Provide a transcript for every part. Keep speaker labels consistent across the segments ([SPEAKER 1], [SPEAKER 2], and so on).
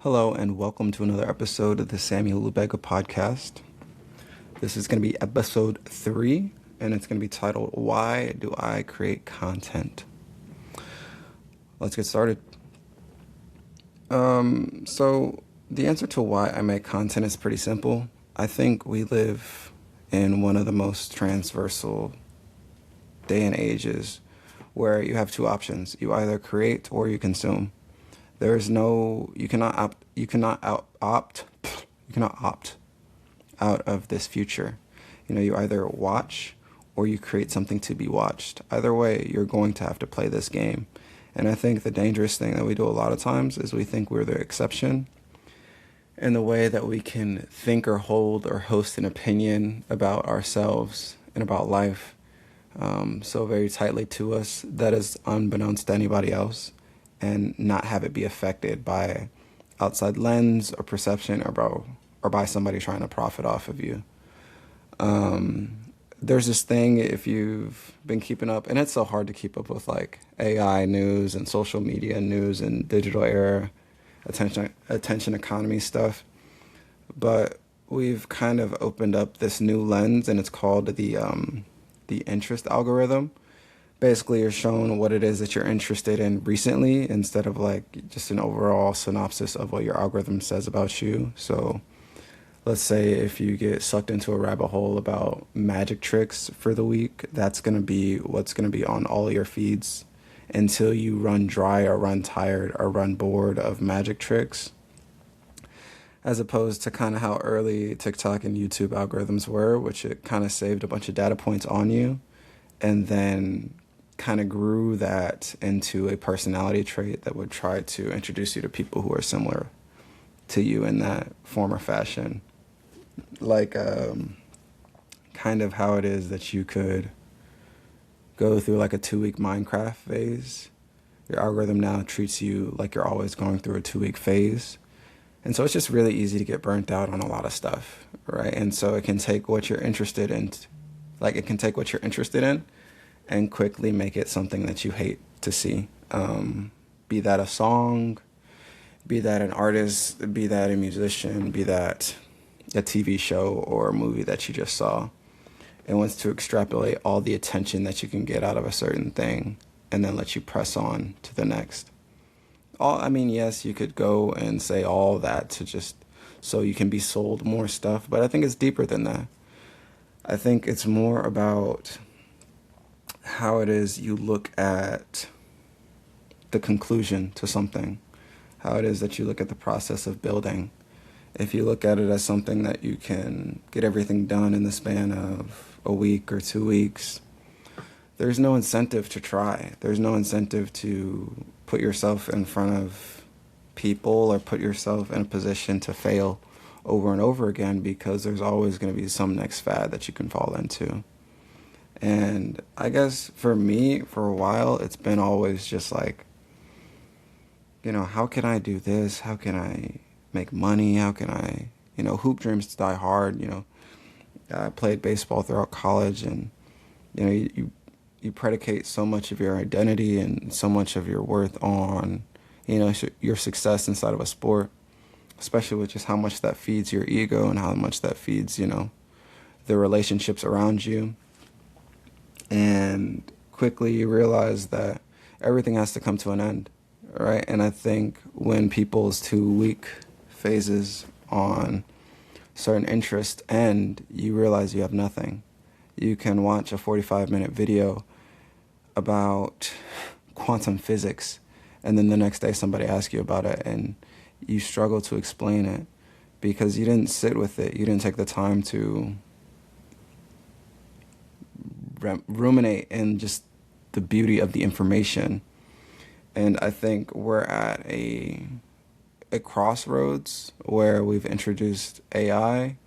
[SPEAKER 1] Hello and welcome to another episode of the Samuel Lubega podcast. This is going to be episode 3 and it's going to be titled, Why Do I Create Content? Let's get started. So the answer to why I make content is pretty simple. I think we live in one of the most transversal day and ages where you have two options. You either create or you consume. There is no, you cannot opt out of this future. You either watch or you create something to be watched. Either way, you're going to have to play this game. And I think the dangerous thing that we do a lot of times is we think we're the exception in the way that we can think or hold or host an opinion about ourselves and about life so very tightly to us that is unbeknownst to anybody else, and not have it be affected by outside lens or perception or by somebody trying to profit off of you. There's this thing, if you've been keeping up, and it's so hard to keep up with like AI news and social media news and digital era, attention economy stuff, but we've kind of opened up this new lens, and it's called the interest algorithm. Basically, you're shown what it is that you're interested in recently instead of like just an overall synopsis of what your algorithm says about you. So let's say if you get sucked into a rabbit hole about magic tricks for the week, that's going to be what's going to be on all your feeds until you run dry or run tired or run bored of magic tricks. As opposed to kind of how early TikTok and YouTube algorithms were, which it kind of saved a bunch of data points on you and then kind of grew that into a personality trait that would try to introduce you to people who are similar to you in that form or fashion. Like kind of how it is that you could go through like a 2-week Minecraft phase. Your algorithm now treats you like you're always going through a 2-week phase. And so it's just really easy to get burnt out on a lot of stuff, right? And so it can take what you're interested in, and quickly make it something that you hate to see. Be that a song, be that an artist, be that a musician, be that a TV show or a movie that you just saw. It wants to extrapolate all the attention that you can get out of a certain thing and then let you press on to the next. Yes, you could go and say all that to just so you can be sold more stuff, but I think it's deeper than that. I think it's more about how it is you look at the conclusion to something, how it is that you look at the process of building. If you look at it as something that you can get everything done in the span of a week or 2 weeks, there's no incentive to try. There's no incentive to put yourself in front of people or put yourself in a position to fail over and over again, because there's always going to be some next fad that you can fall into. And I guess for me, for a while, it's been always just like, how can I do this? How can I make money? How can I, hoop dreams die hard. I played baseball throughout college, and, you predicate so much of your identity and so much of your worth on, your success inside of a sport, especially with just how much that feeds your ego and how much that feeds, the relationships around you. And quickly you realize that everything has to come to an end, right? And I think when people's 2-week phases on certain interests end, you realize you have nothing. You can watch a 45-minute video about quantum physics, and then the next day somebody asks you about it, and you struggle to explain it because you didn't sit with it. You didn't take the time to ruminate in just the beauty of the information. And I think we're at a crossroads where we've introduced AI,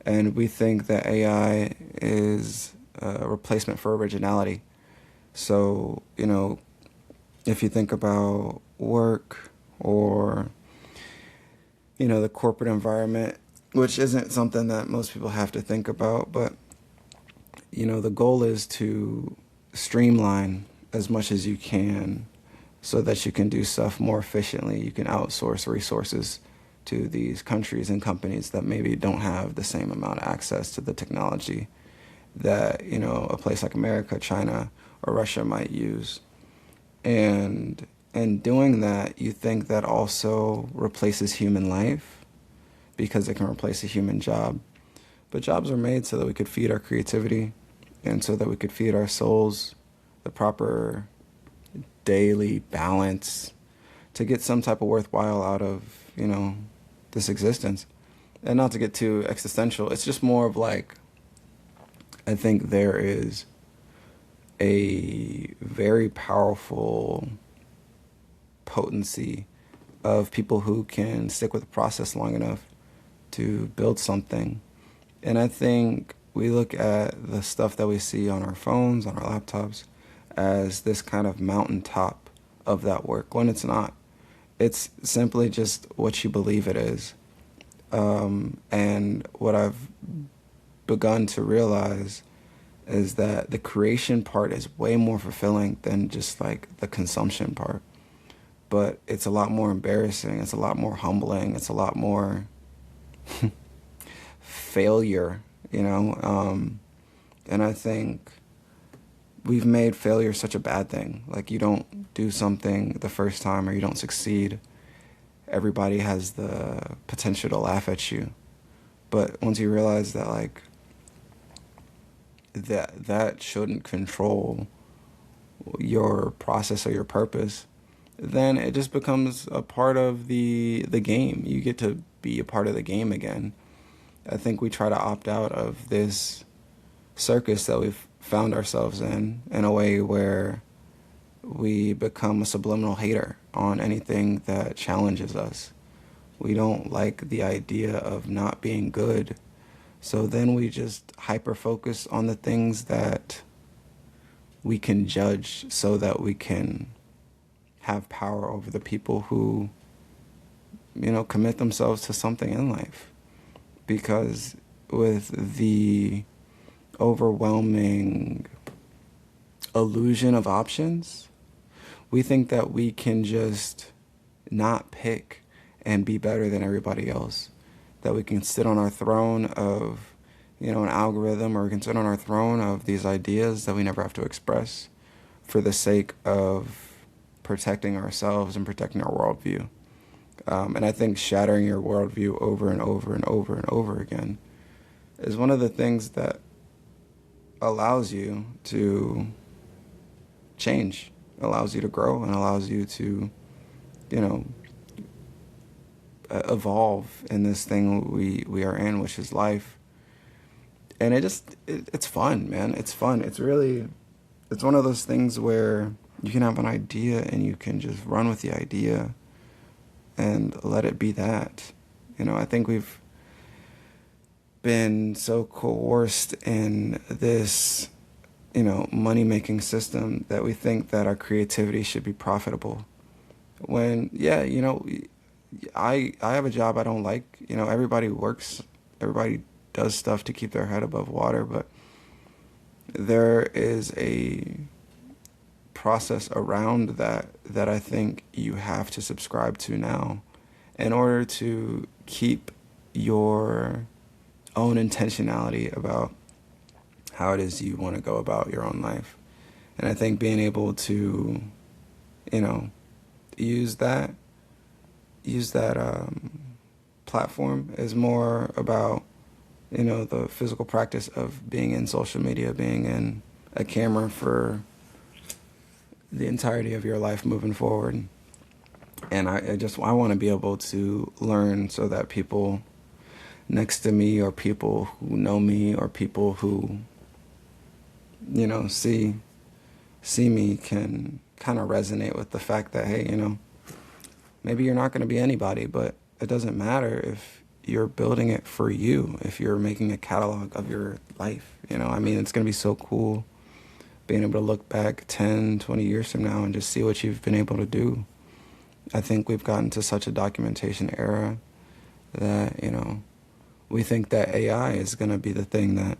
[SPEAKER 1] and we think that AI is a replacement for originality. So, if you think about work or, the corporate environment, which isn't something that most people have to think about, but, the goal is to streamline as much as you can so that you can do stuff more efficiently. You can outsource resources to these countries and companies that maybe don't have the same amount of access to the technology that, you know, a place like America, China, or Russia might use. And in doing that, you think that also replaces human life because it can replace a human job. But jobs are made so that we could feed our creativity and so that we could feed our souls the proper daily balance to get some type of worthwhile out of, you know, this existence. And not to get too existential, it's just more of like, I think there is a very powerful potency of people who can stick with the process long enough to build something. And I think we look at the stuff that we see on our phones, on our laptops, as this kind of mountaintop of that work, when it's not. It's simply just what you believe it is. And what I've begun to realize is that the creation part is way more fulfilling than just like the consumption part. But it's a lot more embarrassing. It's a lot more humbling. It's a lot more failure, you know? And I think we've made failure such a bad thing. Like, you don't do something the first time or you don't succeed, everybody has the potential to laugh at you. But once you realize that, like, that shouldn't control your process or your purpose, then it just becomes a part of the game. You get to be a part of the game again. I think we try to opt out of this circus that we've found ourselves in a way where we become a subliminal hater on anything that challenges us. We don't like the idea of not being good. So then we just hyper-focus on the things that we can judge so that we can have power over the people who, you know, commit themselves to something in life. Because with the overwhelming illusion of options, we think that we can just not pick and be better than everybody else. That we can sit on our throne of, you know, an algorithm, or we can sit on our throne of these ideas that we never have to express for the sake of protecting ourselves and protecting our worldview. And I think shattering your worldview over and over and over and over again is one of the things that allows you to change, allows you to grow, and allows you to, you know, evolve in this thing we are in, which is life. And it's fun, man. It's fun. It's one of those things where you can have an idea and you can just run with the idea and let it be that. You know, I think we've been so coerced in this, you know, money-making system that we think that our creativity should be profitable. When, yeah, you know, I have a job I don't like. You know, everybody works, everybody does stuff to keep their head above water, but there is a process around that I think you have to subscribe to now in order to keep your own intentionality about how it is you want to go about your own life. And I think being able to, you know, use that platform is more about, you know, the physical practice of being in social media, being in a camera for the entirety of your life moving forward. And I want to be able to learn so that people next to me, or people who know me, or people who, you know, see me can kind of resonate with the fact that, hey, you know, maybe you're not going to be anybody, but it doesn't matter if you're building it for you, if you're making a catalog of your life. You know, I mean, it's going to be so cool being able to look back 10, 20 years from now and just see what you've been able to do. I think we've gotten to such a documentation era that, you know, we think that AI is going to be the thing that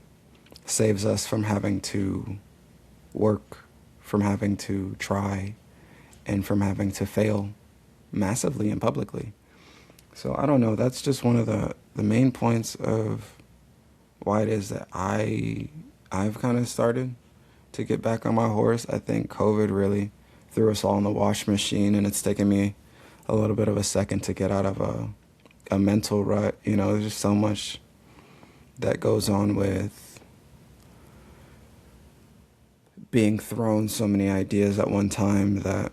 [SPEAKER 1] saves us from having to work, from having to try, and from having to fail massively and publicly. So I don't know. That's just one of the main points of why it is that I've kind of started to get back on my horse. I think COVID really threw us all in the wash machine, and it's taken me a little bit of a second to get out of a mental rut. You know, there's just so much that goes on with being thrown so many ideas at one time that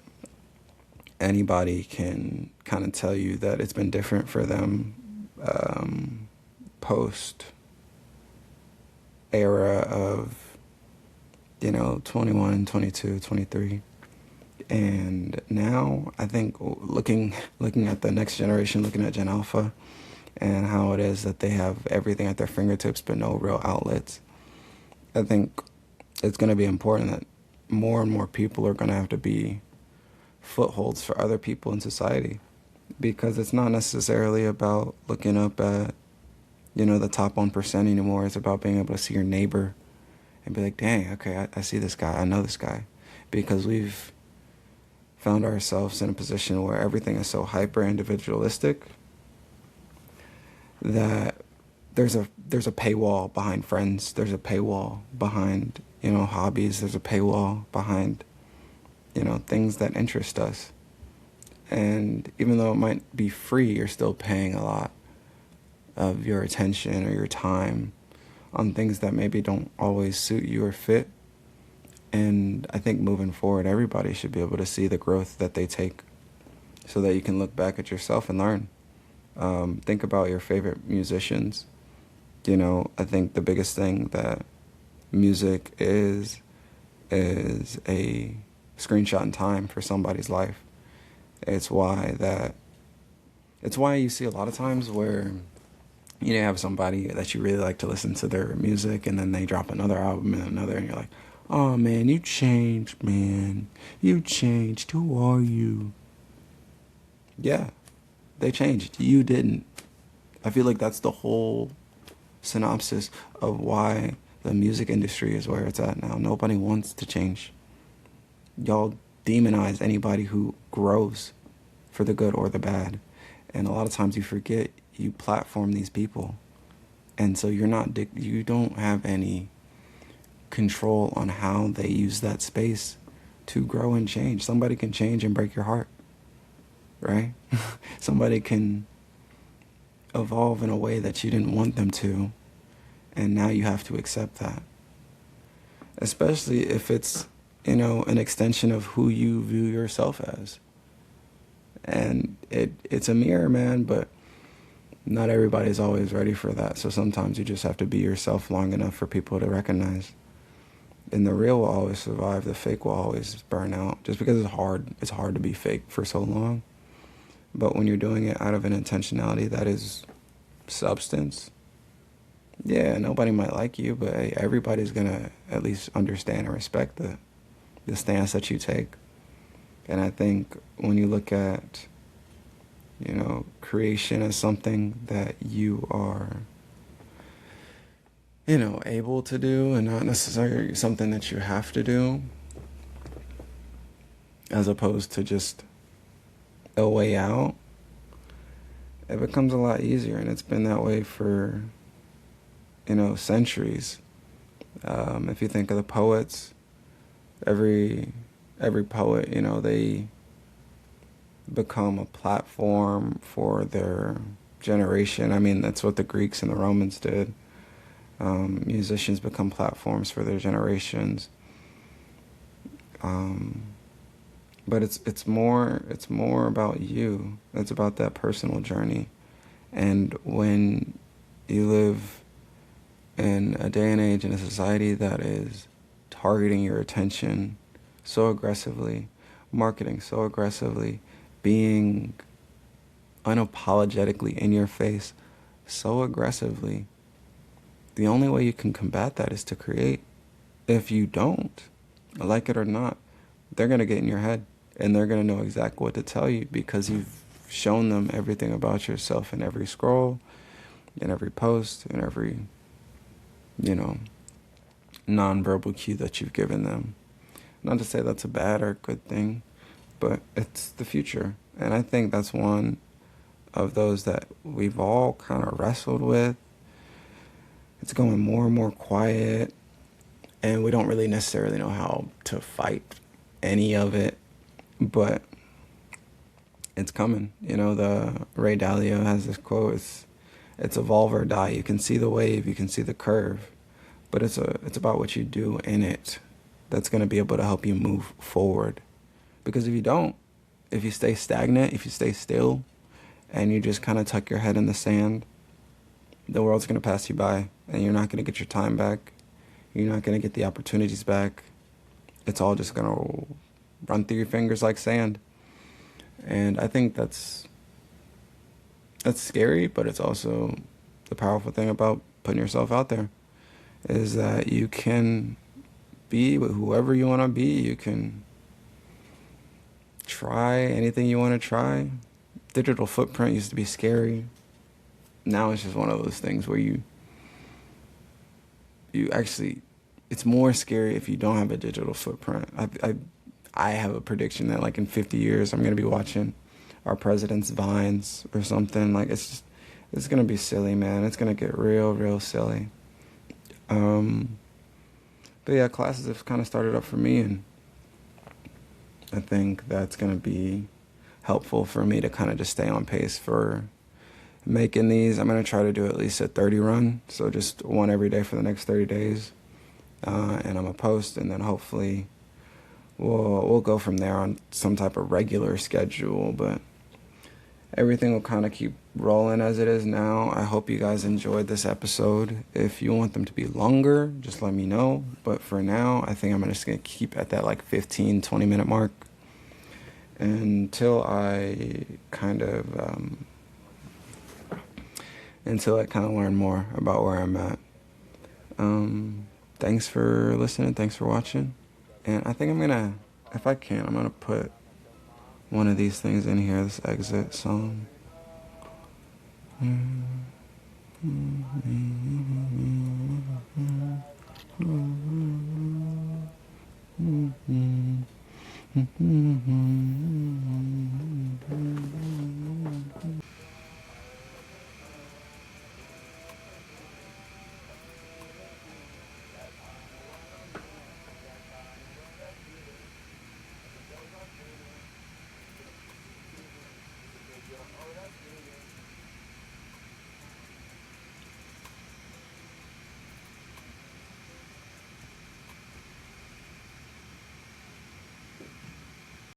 [SPEAKER 1] anybody can kind of tell you that it's been different for them post era of, 21, 22, 23. And now I think looking at the next generation, looking at Gen Alpha and how it is that they have everything at their fingertips but no real outlets, I think it's going to be important that more and more people are going to have to be footholds for other people in society, because it's not necessarily about looking up at, the top 1% anymore. It's about being able to see your neighbor and be like, dang, okay, I see this guy, I know this guy, because we've found ourselves in a position where everything is so hyper individualistic that there's a paywall behind friends, there's a paywall behind, hobbies, there's a paywall behind, things that interest us. And even though it might be free, you're still paying a lot of your attention or your time on things that maybe don't always suit you or fit. And I think moving forward, everybody should be able to see the growth that they take so that you can look back at yourself and learn. Think about your favorite musicians. I think the biggest thing that music is a screenshot in time for somebody's life. It's why you see a lot of times where you have somebody that you really like to listen to their music, and then they drop another album and another, and you're like, oh man, you changed, man. You changed. Who are you? Yeah, they changed. You didn't. I feel like that's the whole synopsis of why the music industry is where it's at now. Nobody wants to change. Y'all demonize anybody who grows, for the good or the bad. And a lot of times you forget you platform these people. And so you don't have any control on how they use that space to grow and change. Somebody can change and break your heart, right? Somebody can evolve in a way that you didn't want them to, and now you have to accept that. Especially if it's, an extension of who you view yourself as. And it's a mirror, man, but not everybody's always ready for that. So sometimes you just have to be yourself long enough for people to recognize. And the real will always survive. The fake will always burn out. Just because it's hard. It's hard to be fake for so long. But when you're doing it out of an intentionality that is substance, yeah, nobody might like you, but hey, everybody's going to at least understand and respect the stance that you take. And I think when you look at, creation as something that you are, able to do and not necessarily something that you have to do, as opposed to just a way out, it becomes a lot easier. And it's been that way for, centuries. If you think of the poets, every poet, they become a platform for their generation. I mean, that's what the Greeks and the Romans did. Musicians become platforms for their generations. But it's more about you. It's about that personal journey. And when you live in a day and age in a society that is targeting your attention so aggressively, marketing so aggressively, being unapologetically in your face so aggressively, the only way you can combat that is to create. If you don't, like it or not, they're going to get in your head, and they're going to know exactly what to tell you because you've shown them everything about yourself in every scroll, in every post, in every, nonverbal cue that you've given them. Not to say that's a bad or good thing, but it's the future. And I think that's one of those that we've all kind of wrestled with. It's going more and more quiet, and we don't really necessarily know how to fight any of it, but it's coming. You know, the Ray Dalio has this quote, it's evolve or die. You can see the wave, you can see the curve, but it's about what you do in it that's going to be able to help you move forward. Because if you don't, if you stay stagnant, if you stay still, and you just kind of tuck your head in the sand, the world's going to pass you by, and you're not going to get your time back. You're not going to get the opportunities back. It's all just going to run through your fingers like sand. And I think that's scary, but it's also the powerful thing about putting yourself out there, is that you can be whoever you want to be. You can try anything you want to try. Digital footprint used to be scary. Now it's just one of those things where you actually, it's more scary if you don't have a digital footprint. I have a prediction that like in 50 years I'm going to be watching our president's vines or something. Like it's going to be silly, man. It's going to get real silly. But yeah, classes have kind of started up for me, and I think that's going to be helpful for me to kind of just stay on pace for making these. I'm going to try to do at least a 30 run, so just one every day for the next 30 days. And I'm going to post, and then hopefully we'll go from there on some type of regular schedule, but everything will kind of keep rolling as it is now. I hope you guys enjoyed this episode. If you want them to be longer, just let me know. But for now, I think I'm just going to keep at that like 15, 20 minute mark until I kind of learn more about where I'm at. Thanks for listening. Thanks for watching. And I think I'm going to, if I can, I'm going to put one of these things in here, this exit song.